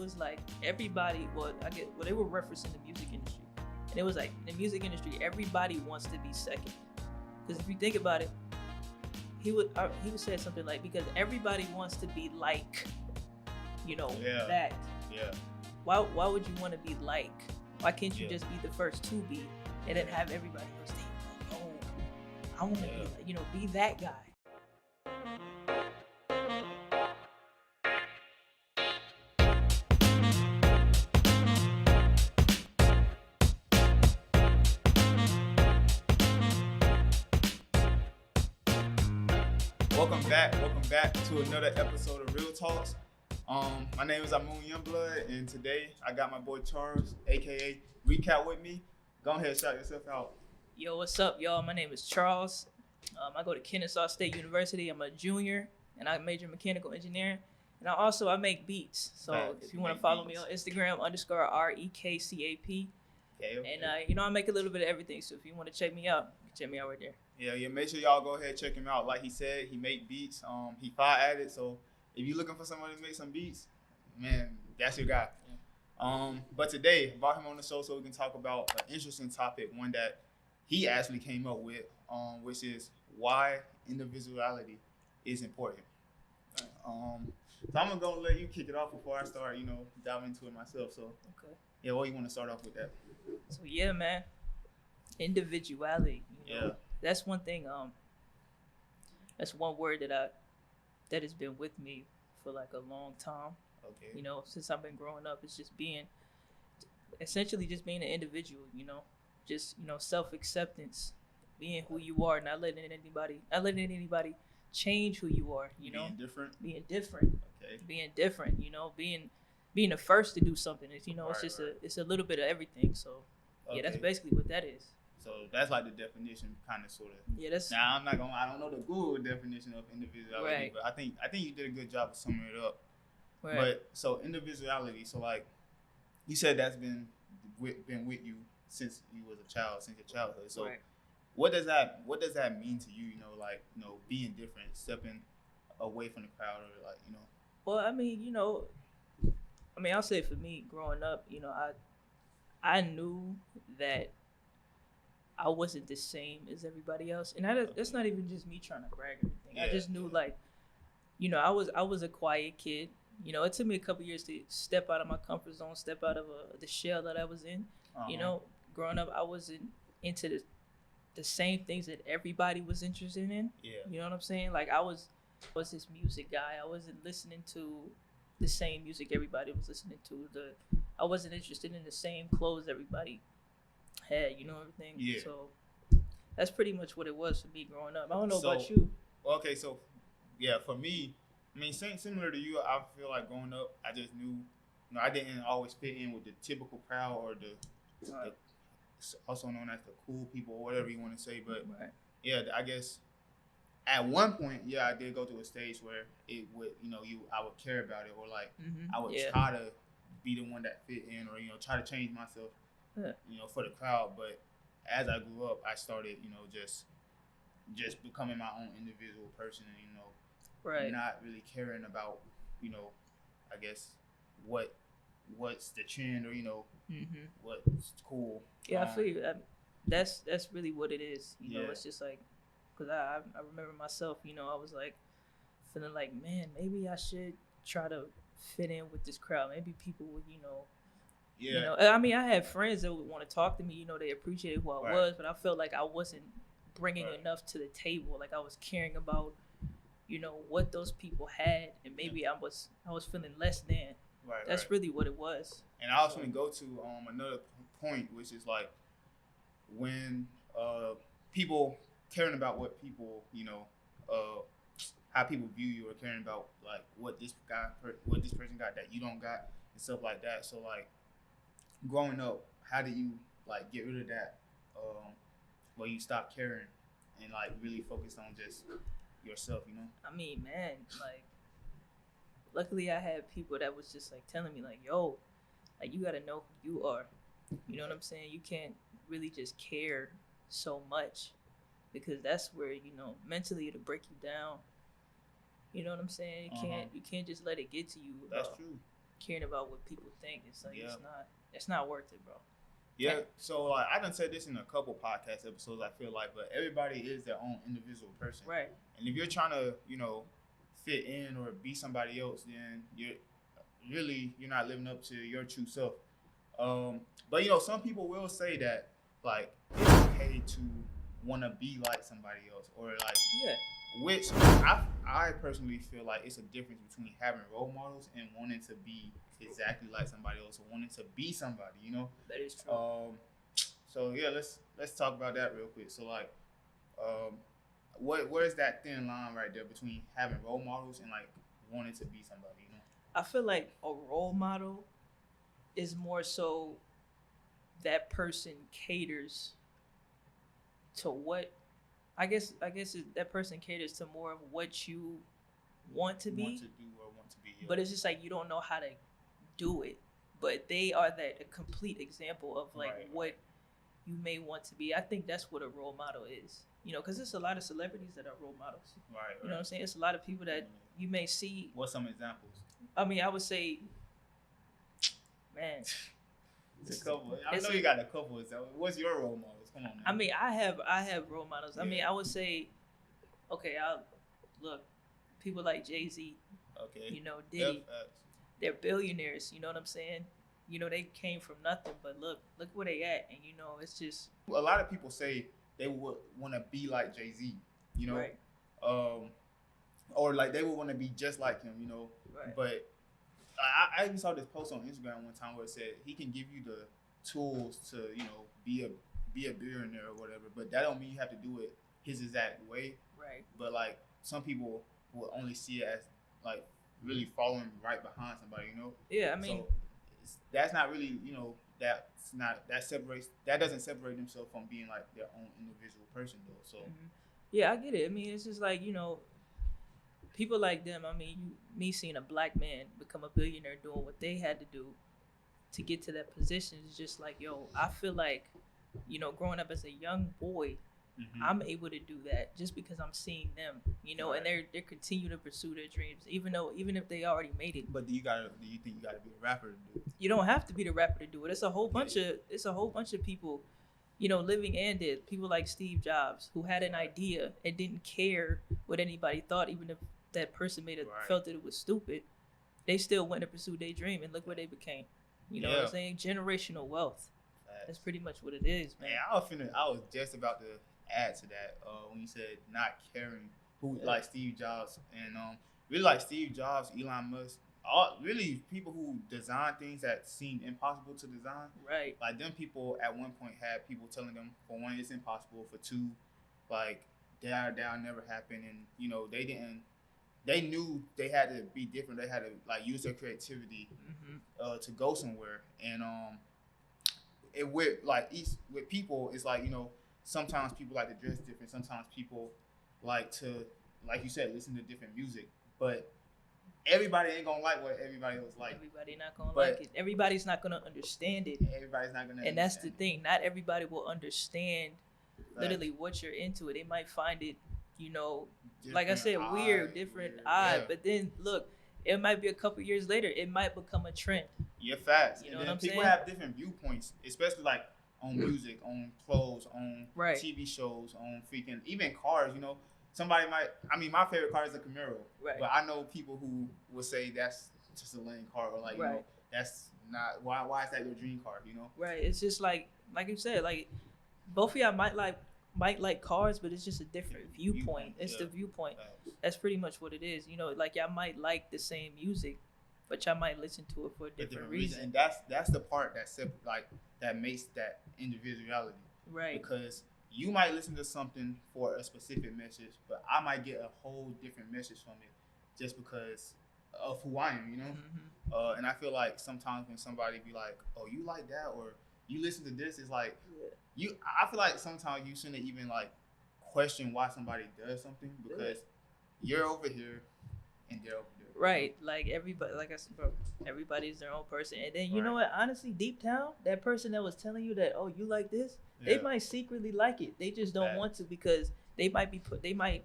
was like everybody. They were referencing the music industry, and it was like in the music industry, everybody wants to be second. Because if you think about it, he would say something like, because everybody wants to be like, that. Yeah. Why would you want to be like? Why can't you just be the first to be, and then have everybody else think, oh, I want to be like, be that guy. Welcome back to another episode of Real Talks. My name is M.O.O.N and today I got my boy Charles, aka Rekcap, with me. Go ahead, shout yourself out. Yo, what's up, y'all? My name is Charles. I go to Kennesaw State University. I'm a junior, and I major in mechanical engineering. And I make beats. So if you want to follow me on Instagram, _REKCAP. Okay. And I make a little bit of everything. So if you want to check me out, you can check me out right there. Yeah. Make sure y'all go ahead and check him out. Like he said, he make beats. He fire at it. So if you're looking for somebody to make some beats, man, that's your guy. Yeah. But today, I brought him on the show so we can talk about an interesting topic, one that he actually came up with, which is why individuality is important. So I'm gonna go let you kick it off before I start, diving into it myself. So okay. Yeah, what you want to start off with that? So yeah, man, individuality. That's one thing. That's one word that has been with me for like a long time. Okay. Since I've been growing up, it's just essentially being an individual. Just self-acceptance, being who you are, not letting anybody change who you are. Being different. Okay. Being different. Being the first to do something. It's Right. it's a little bit of everything. So yeah, that's basically what that is. So that's like the definition, kind of, sort of. Yeah, that's. Now I don't know the Google definition of individuality, right. But I think you did a good job of summing it up. Right. But so individuality, so like you said, that's been with you since you was a child, since your childhood. So right. what does that mean to you? Being different, stepping away from the crowd, or Well, I'll say for me, growing up, I knew that I wasn't the same as everybody else, and that's not even just me trying to brag or anything. Yeah, I just knew, I was a quiet kid. It took me a couple years to step out of my comfort zone, step out of the shell that I was in. Uh-huh. Growing up, I wasn't into the same things that everybody was interested in. Yeah. You know what I'm saying? Like I was this music guy. I wasn't listening to the same music everybody was listening to. I wasn't interested in the same clothes everybody had. Everything. Yeah. So that's pretty much what it was for me growing up. I don't know about you. Okay, so yeah, for me, similar to you, I feel like growing up, I just knew, I didn't always fit in with the typical crowd or the also known as the cool people or whatever you want to say. But right. Yeah, I guess at one point, I did go through a stage where it would, I would care about it, or I would try to be the one that fit in, or try to change myself, for the crowd. But as I grew up, I started, just becoming my own individual person, and right. not really caring about, I guess what's the trend, or what's cool. Yeah, I feel you. That's really what it is. Yeah. It's just like, because I remember myself, I was like feeling like, man, maybe I should try to fit in with this crowd. Maybe people would, Yeah. I had friends that would want to talk to me. They appreciated who I was, but I felt like I wasn't bringing enough to the table. Like I was caring about, what those people had, and maybe I was feeling less than. Right. That's really what it was. And I was going to go to another point, which is like when people caring about what people, how people view you, or caring about like what this person got that you don't got, and stuff like that. So like growing up, how do you like get rid of that? Where you stop caring and like really focus on just yourself, Man, like luckily I had people that was just like telling me like, yo, like you gotta know who you are. You know what I'm saying? You can't really just care so much, because that's where, mentally it'll break you down. You know what I'm saying? You can't just let it get to you. That's true. caring about what people think. It's like it's not worth it, bro. Yeah, so like I done said this in a couple podcast episodes, I feel like, but everybody is their own individual person. Right. And if you're trying to, fit in or be somebody else, then you're not living up to your true self. But some people will say that like it's okay to want to be like somebody else, or like which I personally feel like it's a difference between having role models and wanting to be exactly like somebody else, or wanting to be somebody. That is true. So yeah, let's talk about that real quick. So like, where's that thin line right there between having role models and like wanting to be somebody? I feel like a role model is more so that person caters to what I guess that person caters to more of what you want to be. Want to do or want to be. Yeah. But it's just like you don't know how to do it. But they are a complete example of like what you may want to be. I think that's what a role model is. Because there's a lot of celebrities that are role models. Right. You know what I'm saying? It's a lot of people that you may see. What's some examples? I mean, I would say, man. It's a couple. I know you got a couple. What's your role models? Come on, man. I mean, I have role models. I mean, I would say, okay, look, people like Jay-Z. Okay. Diddy. They're billionaires. You know what I'm saying? They came from nothing, but look where they at, and it's just. A lot of people say they would want to be like Jay-Z. Right. Or like they would want to be just like him. Right. But I even saw this post on Instagram one time where it said he can give you the tools to be a billionaire or whatever, but that don't mean you have to do it his exact way. Right. But like some people will only see it as like really following right behind somebody. Yeah, I mean, so that's not really that doesn't separate themselves from being like their own individual person though. So yeah, I get it. I mean, it's just like people like them. I mean, me seeing a black man become a billionaire doing what they had to do to get to that position is just like, I feel like, growing up as a young boy, I'm able to do that just because I'm seeing them, right. And they're continue to pursue their dreams, even if they already made it. But do you think you gotta be a rapper to do it? You don't have to be the rapper to do it. It's a whole bunch of people, living and dead. People like Steve Jobs, who had an idea and didn't care what anybody thought, even if that person felt that it was stupid. They still went to pursue their dream, and look where they became. You know what I'm saying? Generational wealth. That's pretty much what it is, man. Yeah, I was just about to add to that when you said not caring who like Steve Jobs and really like Steve Jobs, Elon Musk, really people who design things that seemed impossible to design. Right. Like them people at one point had people telling them, for one, it's impossible. For two, like that'll never happen, and they knew they had to be different. They had to like use their creativity to go somewhere. And with people, it's like sometimes people like to dress different. Sometimes people like to, like you said, listen to different music. But everybody ain't gonna like what everybody else like. Everybody not gonna like it. Everybody's not gonna understand it. Everybody's not gonna. And that's the thing. Not everybody will understand literally what you're into. They might find it, like I said, weird, different, odd. Yeah. But then look, it might be a couple years later, it might become a trend. Yeah, facts. You know what I'm saying? People have different viewpoints, especially like on music, on clothes, on TV shows, on freaking even cars. Somebody might. I mean, my favorite car is a Camaro, but I know people who will say that's just a lame car, or like that's not. Why is that your dream car? Right. It's just like you said, like both of y'all might like cars, but it's just a different viewpoint. It's the viewpoint. That's pretty much what it is. Like y'all might like the same music, but y'all might listen to it for a different reason. And that's the part that makes that individuality. Right. Because you might listen to something for a specific message, but I might get a whole different message from it just because of who I am, And I feel like sometimes when somebody be like, "Oh, you like that," or "You listen to this," it's like I feel like sometimes you shouldn't even like question why somebody does something because you're over here and they're over there. Right. Like everybody, like I said, bro, everybody's their own person. And then you know what? Honestly, deep down, that person that was telling you that, oh, you like this, they might secretly like it. They just don't want to because they might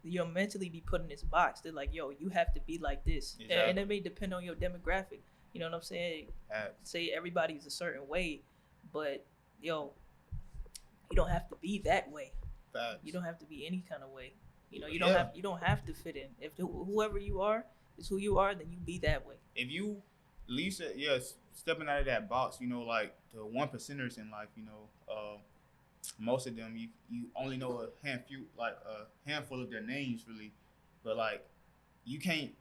mentally be put in this box. They're like, yo, you have to be like this. Exactly. And it may depend on your demographic. You know what I'm saying? Facts. Say everybody's a certain way, but yo, you don't have to be that way. Facts. You don't have to be any kind of way. You know, you don't have to fit in. If whoever you are is who you are, then you be that way. If you, Lisa, stepping out of that box, you know, like the 1%ers in life, you know, most of them you only know a handful of their names really, but like you can't,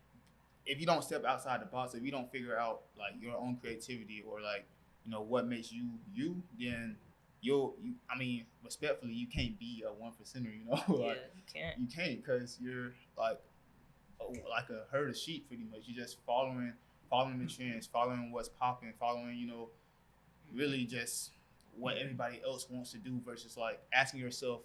if you don't step outside the box, if you don't figure out like your own creativity or like, you know, what makes you, then I mean, respectfully, you can't be a 1%er, you know. Like, you can't because you're like a herd of sheep pretty much. You're just following the trends, following what's popping, following, you know, really just what everybody else wants to do versus like asking yourself,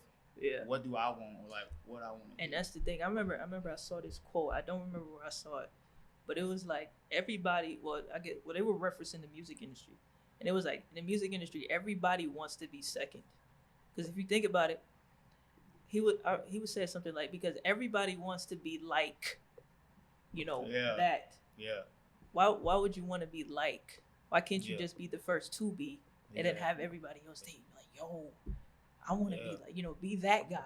what do I want, or like what I want to do. And that's the thing. I remember I saw this quote. I don't remember where I saw it, but it was like everybody. They were referencing the music industry, and it was like in the music industry, everybody wants to be second. Because if you think about it, he would say something like, because everybody wants to be like, you know, that. Yeah. Why would you want to be like? Why can't you just be the first to be, and then have everybody else be like, yo, I want to be like, you know, be that guy.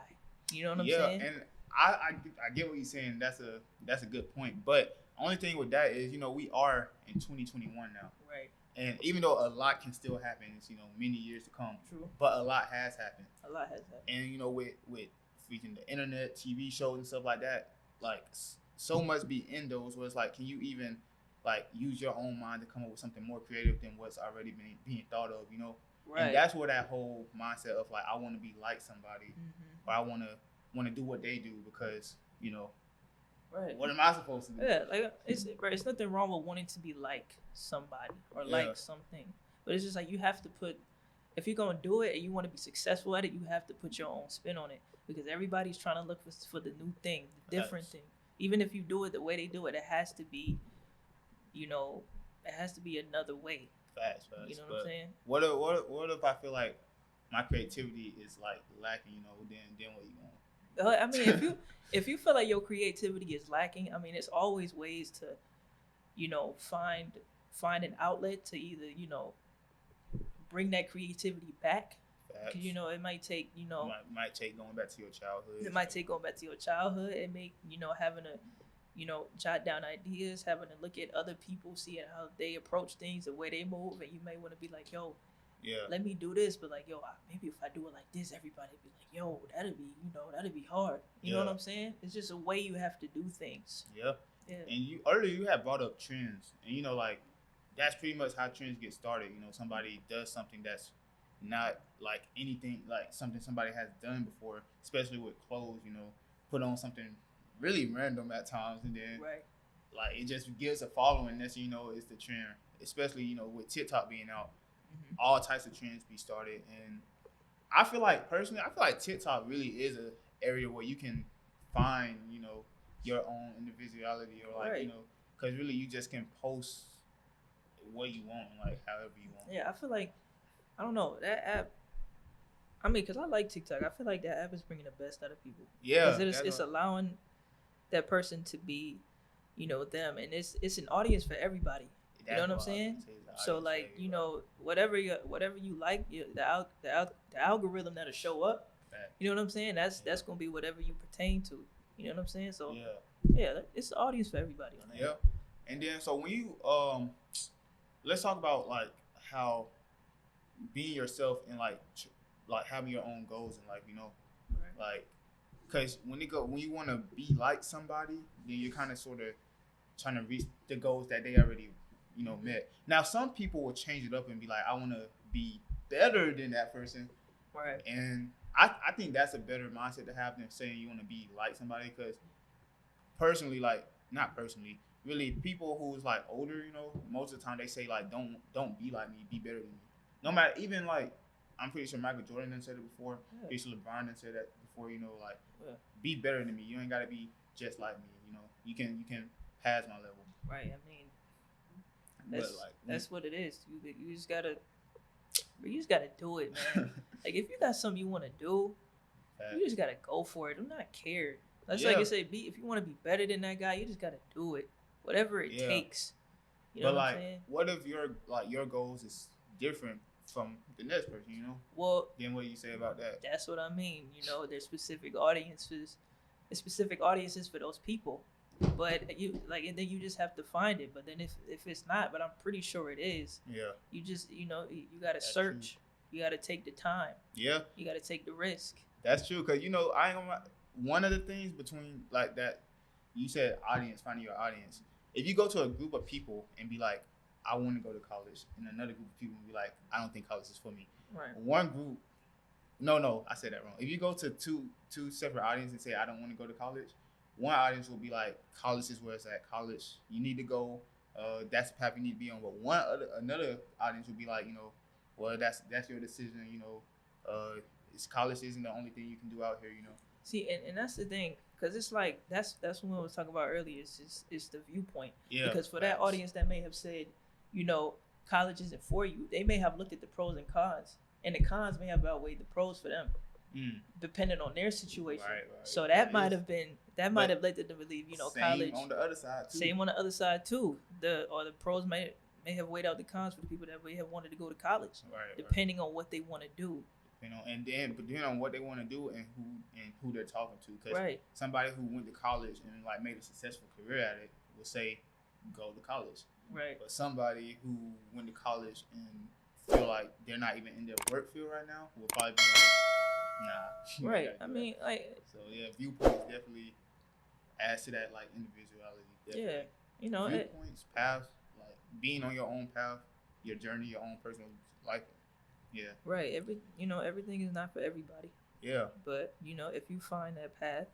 You know what I'm saying? Yeah, and I get what you're saying. That's a good point. But only thing with that is, you know, we are in 2021 now. Right. And even though a lot can still happen, it's, you know, many years to come. True. But a lot has happened. And you know, with freaking the internet, TV shows and stuff like that, like so much be in those where it's like, can you even like use your own mind to come up with something more creative than what's already being thought of, you know? Right. And that's where that whole mindset of like, I want to be like somebody, or I want to do what they do because, you know, what am I supposed to do? Yeah, like it's nothing wrong with wanting to be like somebody or like something, but it's just like you have to put, if you're gonna do it and you want to be successful at it, you have to put your own spin on it, because everybody's trying to look for the new thing, the different thing. Even if you do it the way they do it, it has to be, you know, it has to be another way. Facts. You know what I'm saying? What if I feel like my creativity is like lacking? You know, then what you want? I mean, if you feel like your creativity is lacking, I mean, it's always ways to, you know, find an outlet to either, you know, bring that creativity back. Because, you know, it might take, you know, might take going back to your childhood. It might take going back to your childhood. It may, you know, having to, you know, jot down ideas, having to look at other people, seeing how they approach things, the way they move, and you may want to be like, yo, let me do this, but like, yo, maybe if I do it like this, everybody be like, yo, that'd be hard. You know what I'm saying? It's just a way you have to do things. Yeah. And earlier you had brought up trends, and you know, like that's pretty much how trends get started. You know, somebody does something that's not like anything like something somebody has done before, especially with clothes. You know, put on something really random at times, and then like it just gives a following. That's, you know, it's the trend. Especially, you know, with TikTok being out, all types of trends be started, and I feel like personally, TikTok really is an area where you can find, you know, your own individuality, or like, you know, because really you just can post what you want, like however you want. Yeah, I feel like, I don't know, that app, I mean, because I like TikTok, I feel like that app is bringing the best out of people. Yeah. Because it's allowing that person to be, you know, them, and it's an audience for everybody. You know what I'm saying? So like, you know, whatever you like, the algorithm that'll show up. You know what I'm saying? That's gonna be whatever you pertain to. You know what I'm saying? So yeah, it's the audience for everybody on that. Yeah. And then so when you let's talk about like how being yourself and like having your own goals in life. You know, like because when you want to be like somebody, then you're kind of sort of trying to reach the goals that they already, you know, met. Now, some people will change it up and be like, I want to be better than that person. Right. And I think that's a better mindset to have than saying you want to be like somebody. Because personally, like, not personally, really people who's like older, you know, most of the time they say like, don't be like me, be better than me. No matter, even like, I'm pretty sure Michael Jordan done said it before. Pretty sure LeBron done said that before, you know, like, be better than me. You ain't got to be just like me, you know. You can pass my level. Right. I mean, that's what it is. You just gotta do it, man. Like if you got something you want to do, you just gotta go for it. Do not care. That's like I say, if you want to be better than that guy, you just gotta do it, whatever it takes. You know but what like, I'm saying? what if your goals is different from the next person? You know. Well, Then what do you say about that? that's what I mean. You know, there's specific audiences for those people. But you like, and then you just have to find it. But then if it's not, but I'm pretty sure it is. Yeah. You just you gotta search. True. You gotta take the time. Yeah. You gotta take the risk. That's true, cause I ain't gonna. One of the things between like that, you said audience, finding your audience. If you go to a group of people and be like, I want to go to college, and another group of people be like, I don't think college is for me. Right. One group, no, I said that wrong. If you go to two separate audiences and say I don't want to go to college, one audience will be like, college is where it's at. College, you need to go. That's the path you need to be on. But another audience will be like, well, that's your decision. It's college isn't the only thing you can do out here. See, and that's the thing, because it's like that's what we was talking about earlier. It's the viewpoint. Yeah. Because for that audience that may have said, college isn't for you, they may have looked at the pros and cons, and the cons may have outweighed the pros for them, depending on their situation. Right. So that might have led them to believe, same college on the other side too. Same on the other side too. The pros may have weighed out the cons for the people that may have wanted to go to college, depending on what they want to do. And then depending on what they want to do and who they're talking to, because somebody who went to college and like made a successful career at it will say, go to college. Right. But somebody who went to college and feel like they're not even in their work field right now will probably be like, nah. Right. I mean, like. So yeah, viewpoints definitely adds to that, like, individuality. Definitely. Yeah. Viewpoints, paths, like being on your own path, your journey, your own personal life. Yeah. Right. Everything is not for everybody. Yeah. But if you find that path,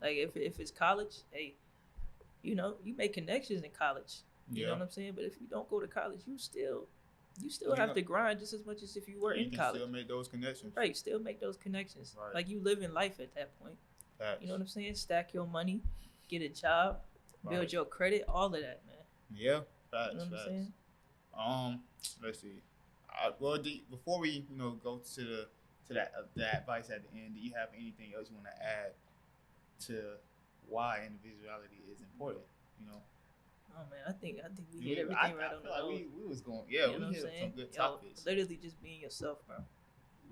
like if it's college, hey, you make connections in college. You know what I'm saying? But if you don't go to college, you still have to grind just as much as if you were in college. Still make those connections. Right. Still make those connections. Right. Like you live in life at that point. Facts. You know what I'm saying? Stack your money, get a job, build your credit, all of that, man. Yeah. Facts. You know what I'm I'm saying? Let's see. Before we go to the advice at the end, do you have anything else you want to add to why individuality is important? Oh man, I think we hit everything right on the nose. Like we was going, yeah, you know we hit some good topics. Literally just being yourself, bro.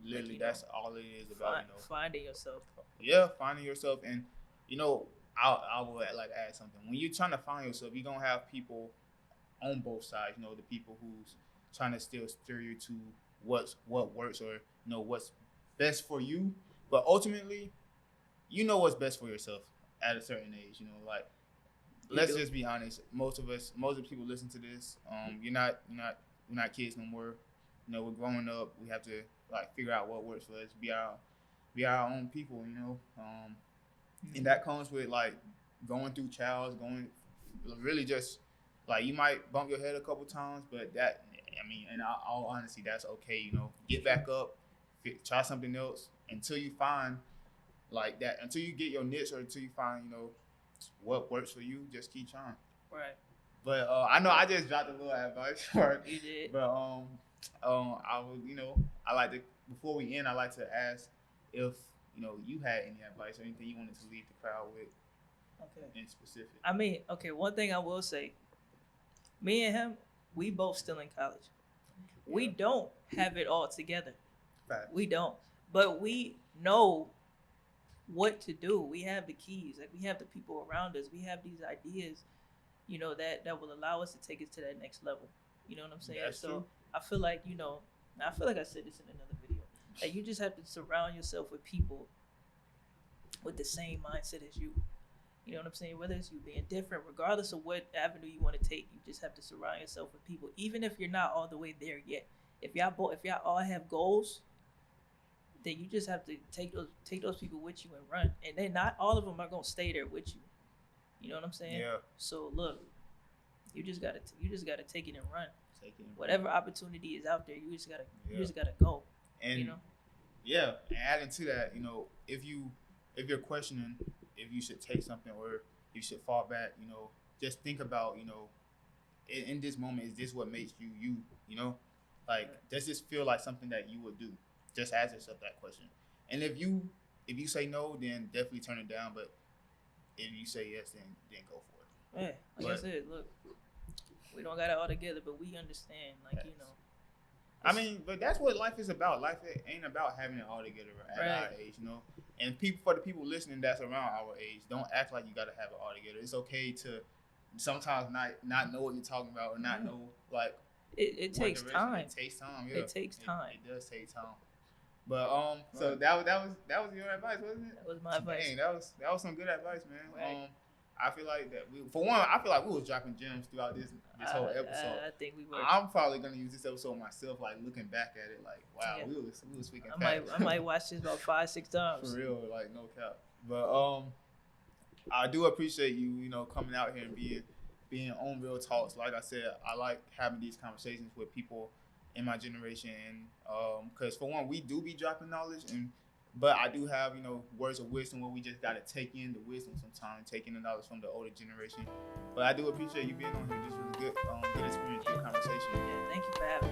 Literally, that's all it is about. Finding yourself. Yeah, finding yourself, and I will like add something. When you're trying to find yourself, you're gonna have people on both sides. The people who's trying to still steer you to what works or what's best for you, but ultimately, what's best for yourself at a certain age. Like let's just be honest. Most of the people listen to this. We're not kids no more. We're growing up. We have to like figure out what works for us. Be our own people. And that comes with like going through trials, really just like you might bump your head a couple times, but that. In all honesty, that's okay. Get back up, try something else until you find like that. Until you get your niche, or until you find what works for you. Just keep trying. Right. But I know I just dropped a little advice. You did. But I would I like to before we end, I like to ask if you had any advice or anything you wanted to leave the crowd with. Okay. In specific. One thing I will say, me and him. We both still in college. Yeah. We don't have it all together. Facts. We don't. But we know what to do. We have the keys. Like we have the people around us. We have these ideas, that will allow us to take us to that next level. You know what I'm saying? That's true. I feel like, I feel like I said this in another video. Like you just have to surround yourself with people with the same mindset as you. You know what I'm saying? Whether it's you being different, regardless of what avenue you want to take, you just have to surround yourself with people, even if you're not all the way there yet. If y'all all have goals, then you just have to take those people with you and run. And then not all of them are gonna stay there with you. You know what I'm saying? Yeah. So look, you just gotta take it and run. Whatever opportunity is out there, you just gotta go. And yeah, and adding to that, if you're questioning if you should take something or you should fall back, just think about, in this moment, is this what makes you, like, does this feel like something that you would do? Just ask yourself that question. And if you say no, then definitely turn it down. But if you say yes, then go for it. Yeah, like I said, look, We don't got it all together, but we understand. Like, you know. I mean, but that's what life is about. Life ain't about having it all together at our age, you know. And for the people listening that's around our age, don't act like you gotta have it all together. It's okay to sometimes not know what you're talking about or not know like. It takes time. It takes time. Yeah. It takes time. It does take time. But so that was your advice, wasn't it? That was my advice. Dang, that was some good advice, man. Right. I feel like that we was dropping gems throughout this whole episode. I think we were. I'm probably gonna use this episode myself, like looking back at it, like wow, we was speaking. I might watch this about 5-6 times. For real, like no cap. But I do appreciate you, you know, coming out here and being on Real Talks. Like I said, I like having these conversations with people in my generation, and because for one, we do be dropping knowledge, but I do have, you know, words of wisdom where we just gotta take in the wisdom sometimes, take in the knowledge from the older generation. But I do appreciate you being on here. This was a good experience, good conversation. Yeah, thank you for having me.